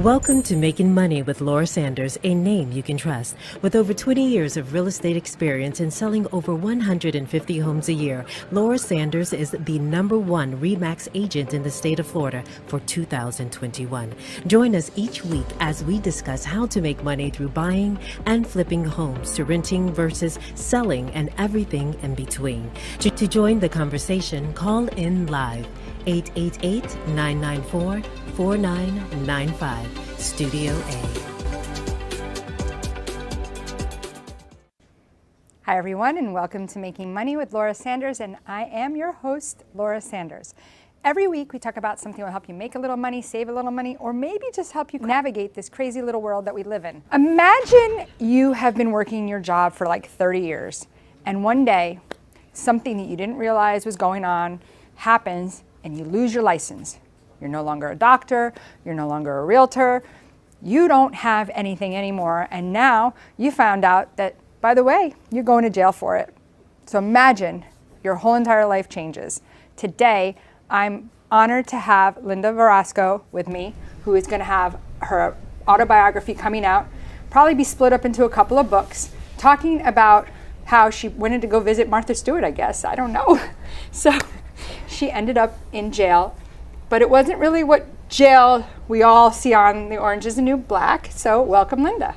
Welcome to Making Money with Laura Sanders, a name you can trust. With over 20 years of real estate experience and selling over 150 homes a year, Laura Sanders is the #1 RE/MAX agent in the state of Florida for 2021. Join us each week as we discuss how to make money through buying and flipping homes to renting versus selling and everything in between. To join the conversation, call in live 888-994-4995, Studio A. Hi everyone, and welcome to Making Money with Laura Sanders, and I am your host, Laura Sanders. Every week we talk about something that will help you make a little money, save a little money, or maybe just help you navigate this crazy little world that we live in. Imagine you have been working your job for like 30 years, and one day something that you didn't realize was going on happens and you lose your license. You're no longer a doctor, you're no longer a realtor, you don't have anything anymore, and now you found out that, by the way, you're going to jail for it. So imagine your whole entire life changes. Today, I'm honored to have Linda Varisco with me, who is going to have her autobiography coming out, probably be split up into a couple of books, talking about how she wanted to go visit Martha Stewart, I guess. I don't know. So she ended up in jail, but it wasn't really what jail we all see on The Orange is the New Black. So welcome, Linda.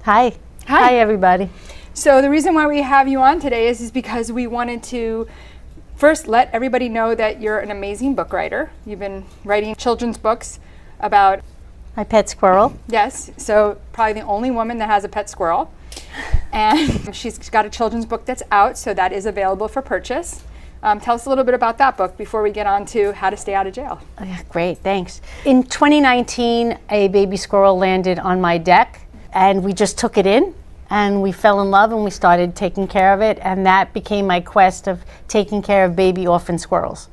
Hi. Hi, everybody. So the reason why we have you on today is because we wanted to first let everybody know that you're an amazing book writer. You've been writing children's books about my pet squirrel. Yes, so probably the only woman that has a pet squirrel. And she's got a children's book that's out, so that is available for purchase. Tell us a little bit about that book before we get on to how to stay out of jail. Oh, yeah, great, thanks. In 2019, a baby squirrel landed on my deck, and we just took it in, and we fell in love, and we started taking care of it, and that became my quest of taking care of baby orphan squirrels.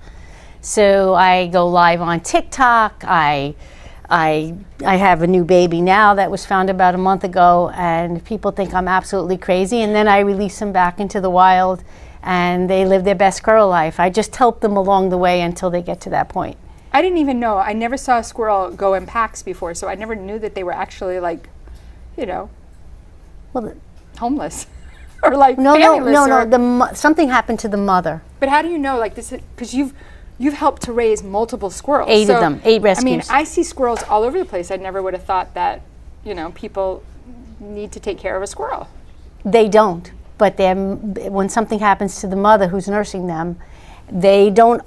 So I go live on TikTok. I have a new baby now that was found about a month ago, and people think I'm absolutely crazy, and then I release them back into the wild, and they live their best squirrel life. I just help them along the way until they get to that point. I didn't even know. I never saw a squirrel go in packs before, so I never knew that they were actually like, you know, homeless or like penniless. Something happened to the mother. But how do you know, like this? Because you've helped to raise multiple squirrels. 8 of them, 8 rescues. I mean, I see squirrels all over the place. I never would have thought that, you know, people need to take care of a squirrel. They don't. But when something happens to the mother who's nursing them,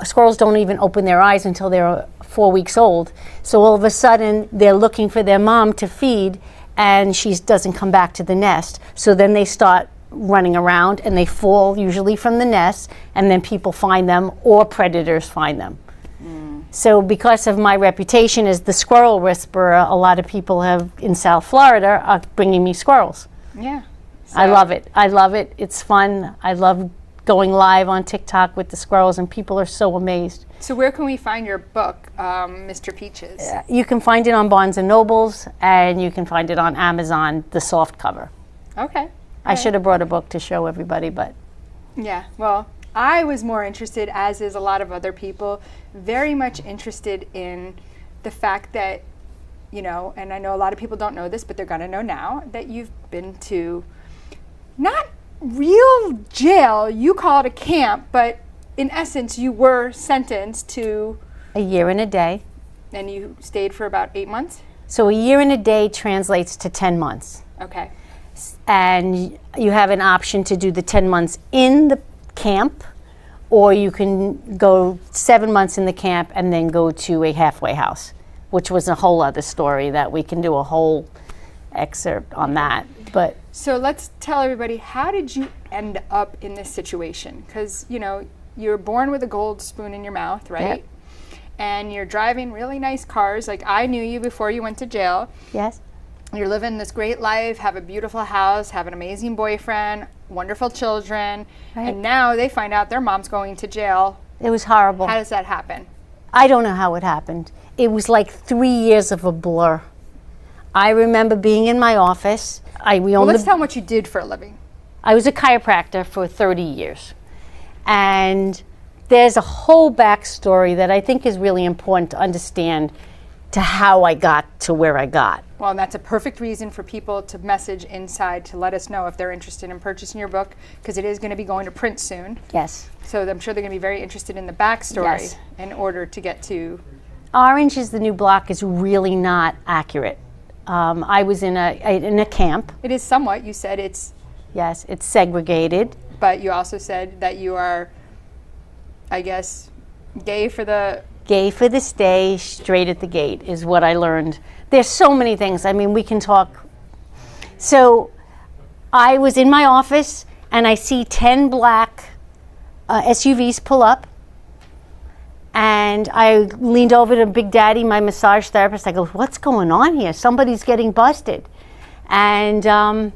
squirrels don't even open their eyes until they're 4 weeks old. So all of a sudden, they're looking for their mom to feed, and she doesn't come back to the nest. So then they start running around, and they fall usually from the nest, and then people find them, or predators find them. So because of my reputation as the squirrel whisperer, a lot of people in South Florida are bringing me squirrels. Yeah. So. I love it. I love it. It's fun. I love going live on TikTok with the squirrels, and people are so amazed. So where can we find your book, Mr. Peaches? You can find it on Barnes & Nobles, and you can find it on Amazon, the soft cover. Okay. I should have brought a book to show everybody, but... Yeah, well, I was more interested, as is a lot of other people, very much interested in the fact that, you know, and I know a lot of people don't know this, but they're going to know now, that you've been to... not real jail, you call it a camp, but in essence you were sentenced to... A year and a day. And you stayed for about 8 months? So a year and a day translates to 10 months. Okay. And you have an option to do the 10 months in the camp, or you can go 7 months in the camp and then go to a halfway house, which was a whole other story that we can do a whole excerpt on that. But so let's tell everybody, how did you end up in this situation? Because, you know, you're born with a gold spoon in your mouth, right? Yep. And you're driving really nice cars. Like, I knew you before you went to jail. Yes. You're living this great life, have a beautiful house, have an amazing boyfriend, wonderful children, right. And now they find out their mom's going to jail. It was horrible. How does that happen? I don't know how it happened. It was like 3 years of a blur. I remember being in my office. Let's tell them what you did for a living. I was a chiropractor for 30 years. And there's a whole backstory that I think is really important to understand to how I got to where I got. Well, and that's a perfect reason for people to message inside to let us know if they're interested in purchasing your book, because it is going to be going to print soon. Yes. So I'm sure they're going to be very interested in the backstory Yes. in order to get to... Orange is the New Black is really not accurate. I was in a camp. It is somewhat. You said it's... Yes, it's segregated. But you also said that you are, I guess, gay for the... Gay for the stay, straight at the gate is what I learned. There's so many things. I mean, we can talk. So I was in my office and I see 10 black SUVs pull up. And I leaned over to Big Daddy, my massage therapist. I go, what's going on here? Somebody's getting busted. And the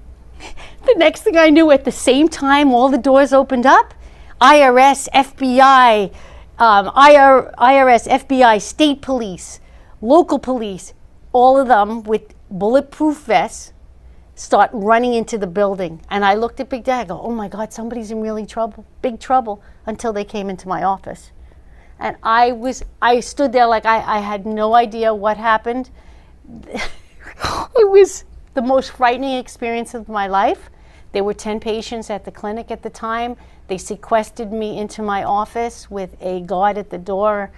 next thing I knew, at the same time, all the doors opened up. IRS, FBI, IRS, FBI, state police, local police, all of them with bulletproof vests start running into the building. And I looked at Big Dad, I go, oh my God, somebody's in really trouble, big trouble, until they came into my office. And I stood there like I had no idea what happened. It was the most frightening experience of my life. There were 10 patients at the clinic at the time. They sequestered me into my office with a guard at the door.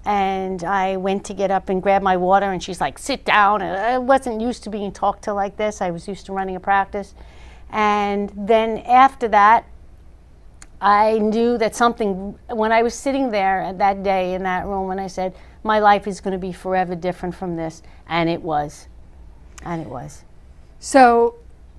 And I went to get up and grab my water, and she's like, sit down. And I wasn't used to being talked to like this. I was used to running a practice. And then after that, I knew that something, when I was sitting there that day in that room, and I said, my life is going to be forever different from this. And it was. And it was. So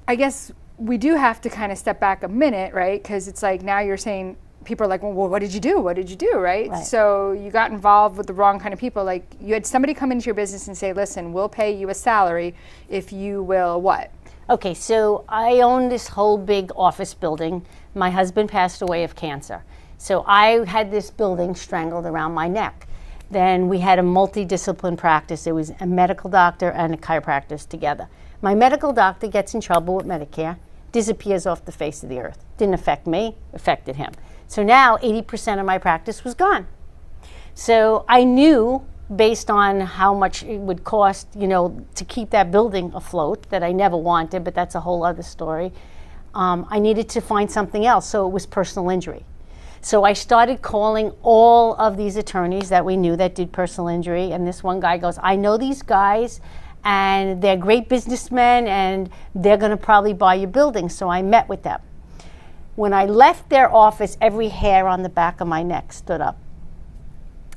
I guess we do have to kind of step back a minute, right? Because it's like now you're saying, people are like, well, what did you do? What did you do, right? So you got involved with the wrong kind of people. Like, you had somebody come into your business and say, listen, we'll pay you a salary if you will what? Okay, so I own this whole big office building. My husband passed away of cancer. So I had this building strangled around my neck. Then we had a multidiscipline practice. It was a medical doctor and a chiropractor together. My medical doctor gets in trouble with Medicare, disappears off the face of the earth. Didn't affect me, affected him. So now 80% of my practice was gone. So I knew, based on how much it would cost, you know, to keep that building afloat, that I never wanted, but that's a whole other story. I needed to find something else, so it was personal injury. So I started calling all of these attorneys that we knew that did personal injury, and this one guy goes, I know these guys, and they're great businessmen, and they're gonna probably buy your building. So I met with them. When I left their office, every hair on the back of my neck stood up.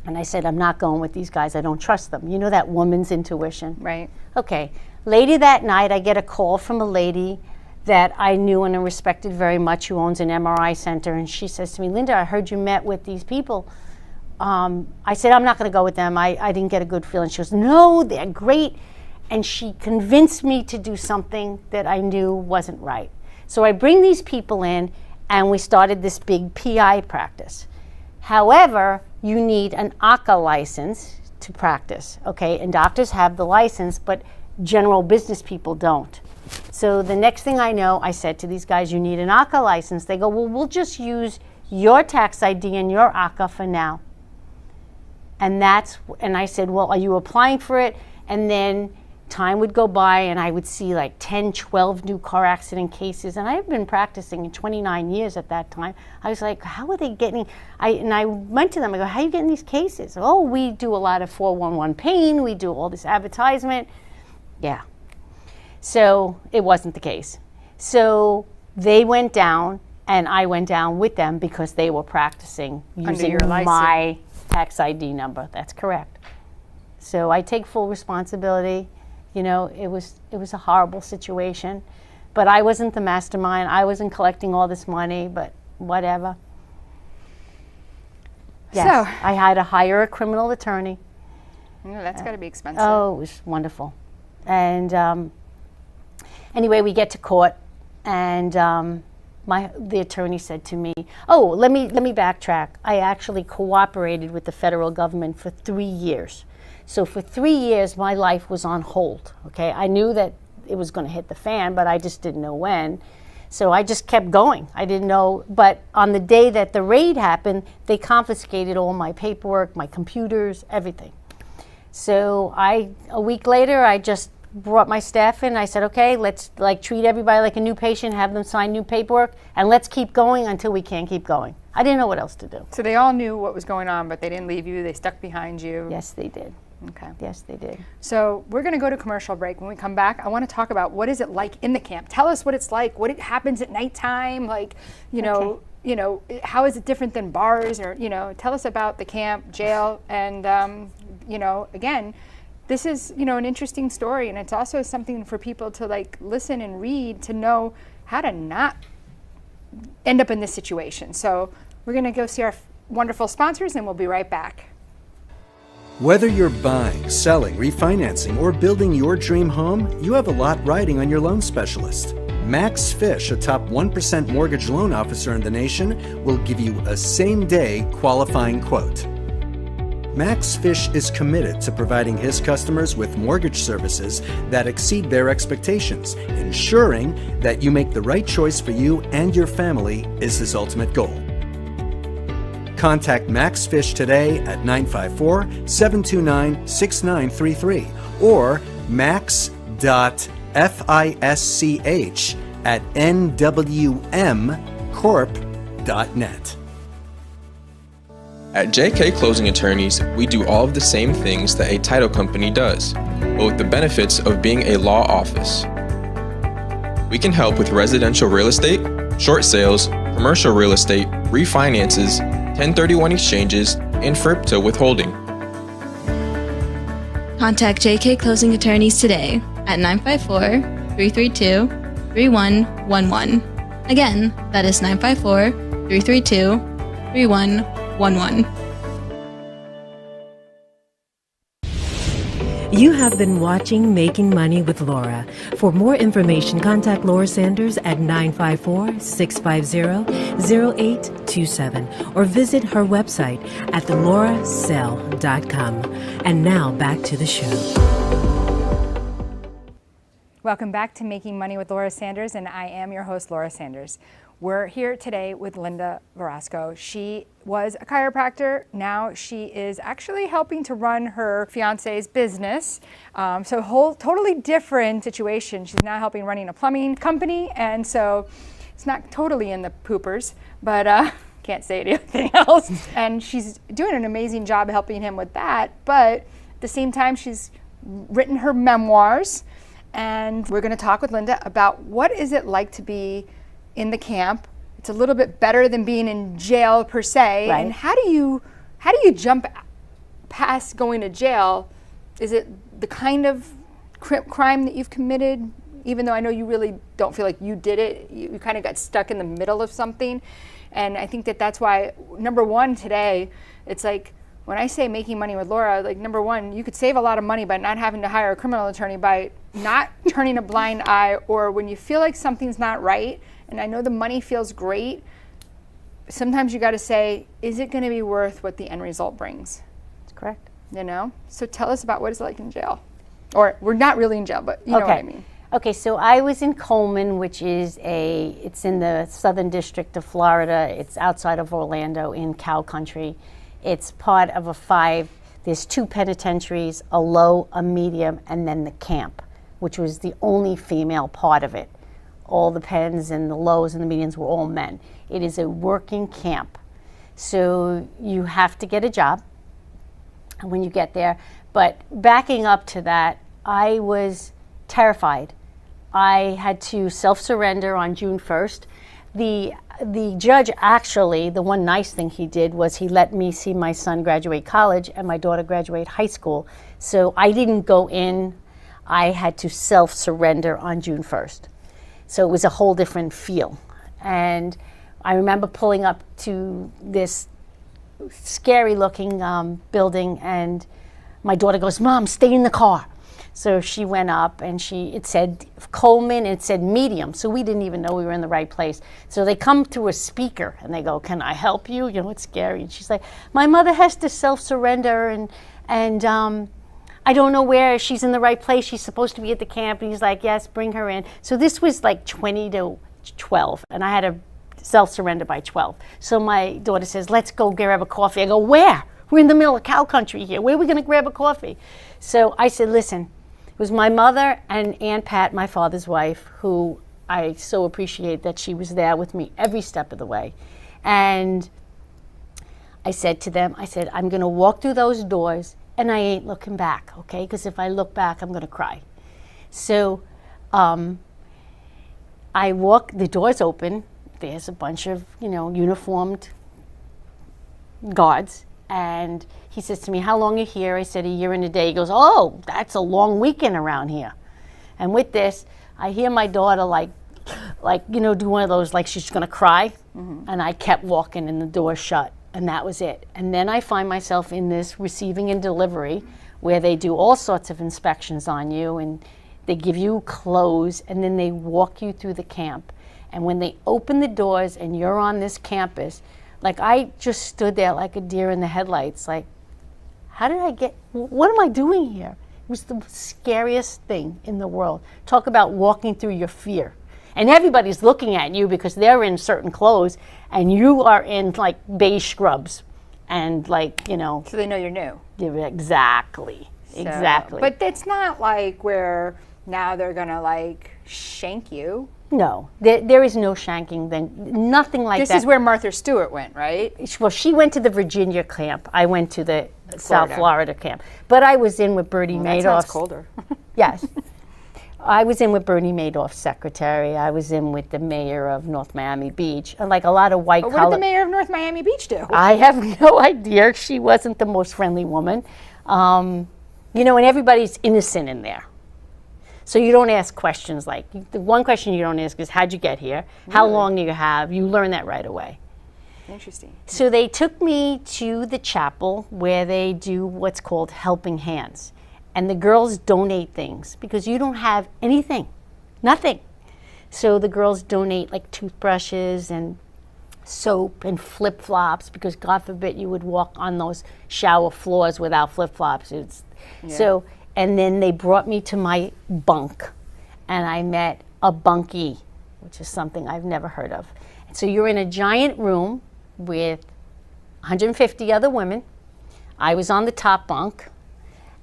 And I said, I'm not going with these guys. I don't trust them. You know that woman's intuition? Right. Okay. Later that night, I get a call from a lady that I knew and respected very much, who owns an MRI center. And she says to me, Linda, I heard you met with these people. I said, I'm not going to go with them. I didn't get a good feeling. She goes, no, they're great. And she convinced me to do something that I knew wasn't right. So I bring these people in, and we started this big PI practice. However, you need an ACA license to practice, okay? And doctors have the license, but general business people don't. So the next thing I know, I said to these guys, you need an ACA license. They go, well, we'll just use your tax ID and your ACA for now. And I said, well, are you applying for it? And then time would go by, and I would see like 10, 12 new car accident cases. And I had been practicing in 29 years at that time. I was like, how are they getting, and I went to them, I go, how are you getting these cases? Oh, we do a lot of 411 pain, we do all this advertisement. Yeah. So it wasn't the case. So they went down, and I went down with them because they were practicing using my tax ID number. That's correct. So I take full responsibility. You know, it was a horrible situation, but I wasn't the mastermind. I wasn't collecting all this money, but whatever. Yes, So I had to hire a criminal attorney. That's got to be expensive. Oh, it was wonderful. And anyway, we get to court, and the attorney said to me, oh, let me backtrack. I actually cooperated with the federal government for 3 years. So for 3 years, my life was on hold, okay? I knew that it was going to hit the fan, but I just didn't know when. So I just kept going. I didn't know, but on the day that the raid happened, they confiscated all my paperwork, my computers, everything. So a week later, I just brought my staff in. I said, okay, let's like treat everybody like a new patient, have them sign new paperwork, and let's keep going until we can't keep going. I didn't know what else to do. So they all knew what was going on, but they didn't leave you. They stuck behind you. Yes, they did. Okay. Yes, they did. So we're going to go to commercial break. When we come back, I want to talk about what is it like in the camp. Tell us what it's like, what it happens at nighttime, like, how is it different than bars, or, tell us about the camp, jail, and, again, this is, an interesting story, and it's also something for people to like listen and read to know how to not end up in this situation. So we're going to go see our wonderful sponsors, and we'll be right back. Whether you're buying, selling, refinancing, or building your dream home, you have a lot riding on your loan specialist. Max Fish, a top 1% mortgage loan officer in the nation, will give you a same-day qualifying quote. Max Fish is committed to providing his customers with mortgage services that exceed their expectations. Ensuring that you make the right choice for you and your family is his ultimate goal. Contact Max Fish today at 954-729-6933 or max.fisch@nwmcorp.net. At JK Closing Attorneys, we do all of the same things that a title company does, but with the benefits of being a law office. We can help with residential real estate, short sales, commercial real estate, refinances, 1031 exchanges, and FRIPTA withholding. Contact JK Closing Attorneys today at 954-332-3111. Again, that is 954-332-3111. You have been watching Making Money with Laura. For more information, contact Laura Sanders at 954-650-0827 or visit her website at lauracell.com. And now back to the show. Welcome back to Making Money with Laura Sanders, and I am your host, Laura Sanders. We're here today with Linda Varisco. She was a chiropractor. Now she is actually helping to run her fiance's business. So totally different situation. She's now helping running a plumbing company, and so it's not totally in the poopers, but can't say anything else. And she's doing an amazing job helping him with that, but at the same time she's written her memoirs, and we're going to talk with Linda about what is it like to be in the camp. It's a little bit better than being in jail per se. Right. And how do you jump past going to jail? Is it the kind of crime that you've committed, even though I know you really don't feel like you did it? You kind of got stuck in the middle of something. And I think that's why, number one, today, it's like, when I say Making Money with Laura, like, number one, you could save a lot of money by not having to hire a criminal attorney, by not turning a blind eye, or when you feel like something's not right, and I know the money feels great, sometimes you got to say, is it going to be worth what the end result brings? That's correct. So tell us about what it's like in jail. Or we're not really in jail, but you know what I mean. Okay, so I was in Coleman, which is it's in the Southern District of Florida. It's outside of Orlando in cow country. It's part of there's 2 penitentiaries, a low, a medium, and then the camp, which was the only female part of it. All the pens and the lows and the mediums were all men. It is a working camp. So you have to get a job when you get there. But backing up to that, I was terrified. I had to self-surrender on June 1st. The judge, actually, the one nice thing he did was he let me see my son graduate college and my daughter graduate high school. So I didn't go in. I had to self-surrender on June 1st. So it was a whole different feel. And I remember pulling up to this scary looking building, and my daughter goes, "Mom, stay in the car." So she went up, and it said Coleman, and it said medium. So we didn't even know we were in the right place. So they come through a speaker and they go, "Can I help you?" It's scary. And she's like, "My mother has to self-surrender, and I don't know where she's in the right place. She's supposed to be at the camp." And he's like, "Yes, bring her in." So this was like 20 to 12, and I had to self-surrender by 12. So my daughter says, "Let's go grab a coffee." I go, "Where? We're in the middle of cow country here. Where are we going to grab a coffee? So I said, listen, it was my mother and Aunt Pat, my father's wife, who I so appreciate that she was there with me every step of the way. And I said to them, I said, I'm going to walk through those doors and I ain't looking back, okay? Because if I look back, I'm going to cry. So I walk, the doors open, there's a bunch of, uniformed guards. And he says to me, how long are you here? I said, a year and a day. He goes, oh, that's a long weekend around here. And with this, I hear my daughter do one of those, like she's going to cry. Mm-hmm. And I kept walking and the door shut. And that was it. And then I find myself in this receiving and delivery where they do all sorts of inspections on you. And they give you clothes. And then they walk you through the camp. And when they open the doors and you're on this campus, like I just stood there like a deer in the headlights, like, what am I doing here? It was the scariest thing in the world. Talk about walking through your fear. And everybody's looking at you because they're in certain clothes and you are in like beige scrubs and So they know you're new. Yeah, exactly. Exactly. But it's not like where now they're going to shank you. No, there is no shanking then, nothing like that. This is where Martha Stewart went, right? Well, she went to the Virginia camp. I went to the South Florida camp. But I was in with Bernie Madoff. That sounds colder. Yes. I was in with Bernie Madoff's secretary. I was in with the mayor of North Miami Beach. And like a lot of white collar. What did the mayor of North Miami Beach do? I have no idea. She wasn't the most friendly woman. And everybody's innocent in there. So you don't ask questions like, the one question you don't ask is, how'd you get here? How long do you have? You learn that right away. Interesting. So they took me to the chapel where they do what's called helping hands. And the girls donate things because you don't have anything, nothing. So the girls donate like toothbrushes and soap and flip-flops because God forbid you would walk on those shower floors without flip-flops. And then they brought me to my bunk, and I met a bunkie, which is something I've never heard of. So you're in a giant room with 150 other women. I was on the top bunk,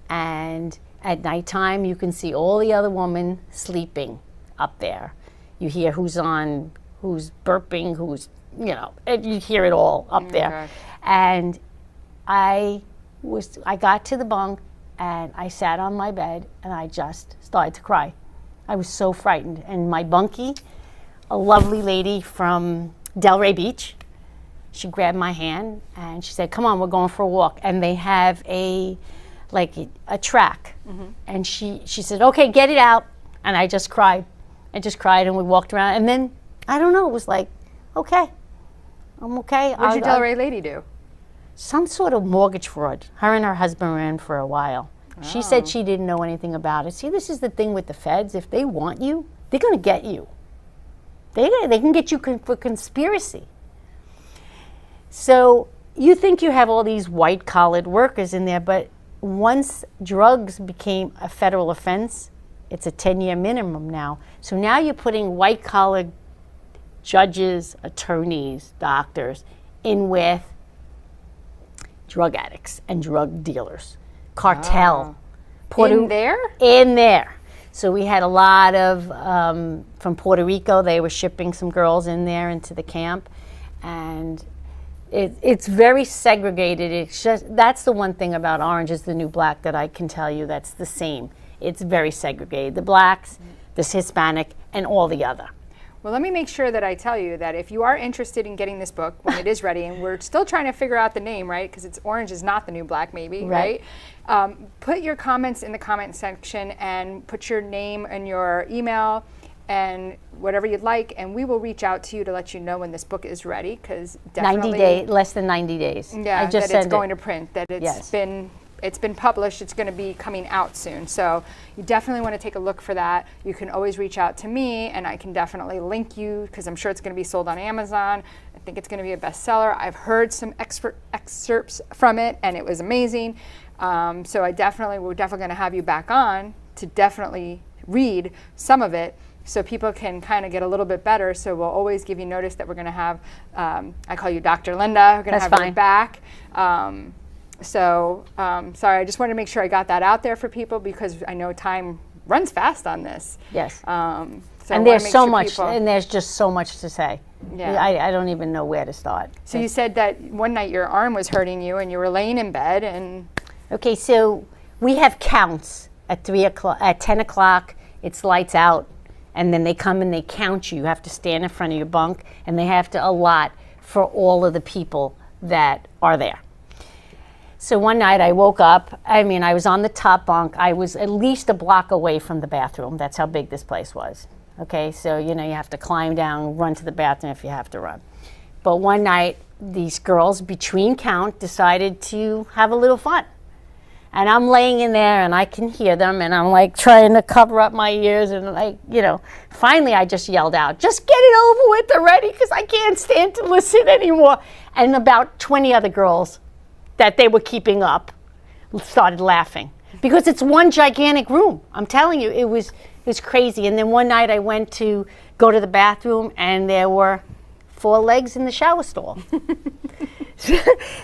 and at nighttime you can see all the other women sleeping up there. You hear who's burping, you hear it all up there. God. And I got to the bunk, and I sat on my bed and I just started to cry. I was so frightened. And my bunkie, a lovely lady from Delray Beach, she grabbed my hand and she said, come on, we're going for a walk. And they have a track. Mm-hmm. And she said, okay, get it out. And I just cried. And we walked around. And then, I don't know, it was like, okay, I'm okay. What did your Delray lady do? Some sort of mortgage fraud. Her and her husband were in for a while. Oh. She said she didn't know anything about it. See, this is the thing with the feds. If they want you, they're going to get you. They can get you for conspiracy. So you think you have all these white-collared workers in there, but once drugs became a federal offense, it's a 10-year minimum now. So now you're putting white-collared judges, attorneys, doctors in with drug addicts and drug dealers. Cartel. In there? In there. So we had a lot of, from Puerto Rico, they were shipping some girls in there into the camp. And it's very segregated. It's just, that's the one thing about Orange is the New Black that I can tell you that's the same. It's very segregated. The blacks, this Hispanic, and all the other. Well, let me make sure that I tell you that if you are interested in getting this book when it is ready, and we're still trying to figure out the name, right? Because it's Orange is not the New Black, maybe, right? Put your comments in the comment section and put your name and your email and whatever you'd like, and we will reach out to you to let you know when this book is ready. Because definitely 90 days, less than 90 days. Yeah, I just that it's going to print. That it's been published. It's going to be coming out soon. So you definitely want to take a look for that. You can always reach out to me, and I can definitely link you because I'm sure it's going to be sold on Amazon. I think it's going to be a bestseller. I've heard some excerpts from it, and it was amazing. So we're definitely going to have you back on to definitely read some of it so people can kind of get a little bit better. So we'll always give you notice that we're going to have, I call you Dr. Linda. We're going to have you back. So, sorry, I just wanted to make sure I got that out there for people because I know time runs fast on this. Yes. So I and wanna there's make so sure much, people- and there's just so much to say. Yeah. I don't even know where to start. So you said that one night your arm was hurting you and you were laying in bed and... Okay, so we have counts at 3 o'clock, at 10 o'clock, it's lights out, and then they come and they count you. You have to stand in front of your bunk, and they have to allot for all of the people that are there. So one night I woke up, I was on the top bunk. I was at least a block away from the bathroom. That's how big this place was. Okay, so you have to climb down, run to the bathroom if you have to run. But one night, these girls, between count, decided to have a little fun. And I'm laying in there and I can hear them and I'm like trying to cover up my ears and finally I just yelled out, just get it over with already because I can't stand to listen anymore. And about 20 other girls that they were keeping up started laughing because it's one gigantic room. I'm telling you, it was crazy. And then one night I went to go to the bathroom and there were 4 legs in the shower stall.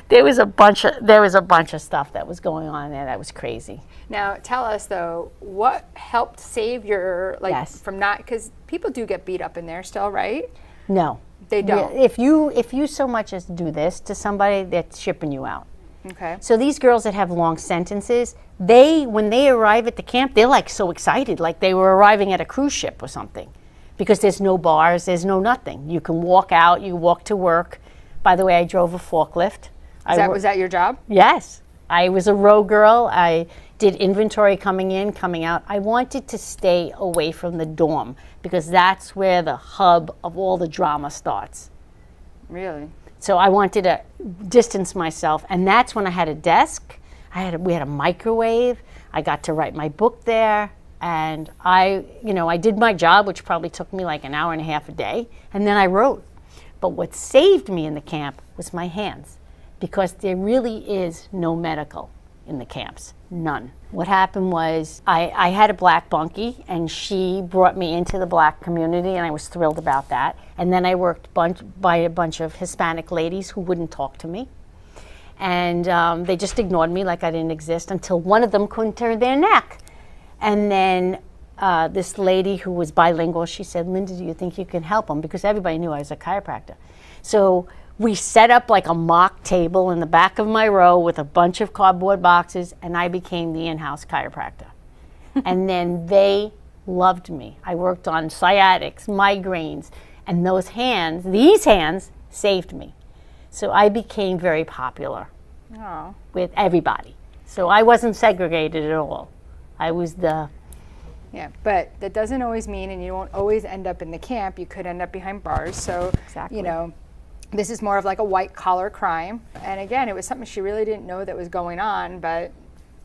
There was a bunch of stuff that was going on there that was crazy. Now, tell us though, what helped save your from not, because people do get beat up in there still, right? No, they don't. If you so much as do this to somebody, that's shipping you out. Okay. So these girls that have long sentences, when they arrive at the camp, they're like so excited, like they were arriving at a cruise ship or something, because there's no bars, there's no nothing. You can walk out, you walk to work. By the way, I drove a forklift. Was that your job? Yes. I was a row girl. I did inventory coming in, coming out. I wanted to stay away from the dorm because that's where the hub of all the drama starts. Really? So I wanted to distance myself, and that's when I had a desk. We had a microwave. I got to write my book there, and I did my job, which probably took me like an hour and a half a day, and then I wrote. But what saved me in the camp was my hands, because there really is no medical in the camps, none. What happened was I had a black bunkie, and she brought me into the black community, and I was thrilled about that. And then I worked by a bunch of Hispanic ladies who wouldn't talk to me. And they just ignored me like I didn't exist until one of them couldn't turn their neck. And then this lady who was bilingual, she said, Linda, do you think you can help them? Because everybody knew I was a chiropractor. So we set up like a mock table in the back of my row with a bunch of cardboard boxes, and I became the in-house chiropractor. And then they loved me. I worked on sciatics, migraines, and these hands saved me. So I became very popular with everybody. So I wasn't segregated at all. I was Yeah, but that doesn't always mean, and you won't always end up in the camp. You could end up behind bars. So, Exactly. This is more of like a white collar crime. And again, it was something she really didn't know that was going on, but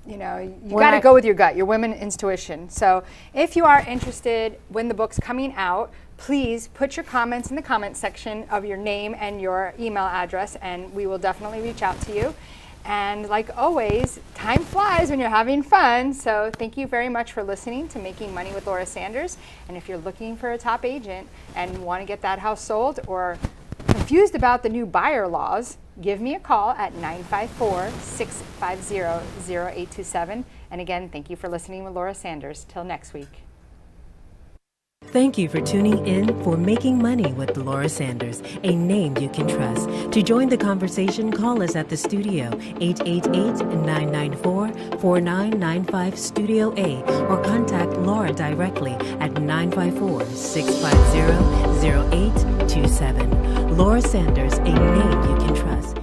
you got to go with your gut, your women's intuition. So if you are interested when the book's coming out, please put your comments in the comment section of your name and your email address, and we will definitely reach out to you. And like always, time flies when you're having fun. So thank you very much for listening to Making Money with Laura Sanders. And if you're looking for a top agent and want to get that house sold or confused about the new buyer laws, give me a call at 954-650-0827. And again, thank you for listening with Laura Sanders. Till next week. Thank you for tuning in for Making Money with Laura Sanders, a name you can trust. To join the conversation, call us at the studio, 888-994-4995 Studio A, or contact Laura directly at 954-650-0827. Laura Sanders, a name you can trust.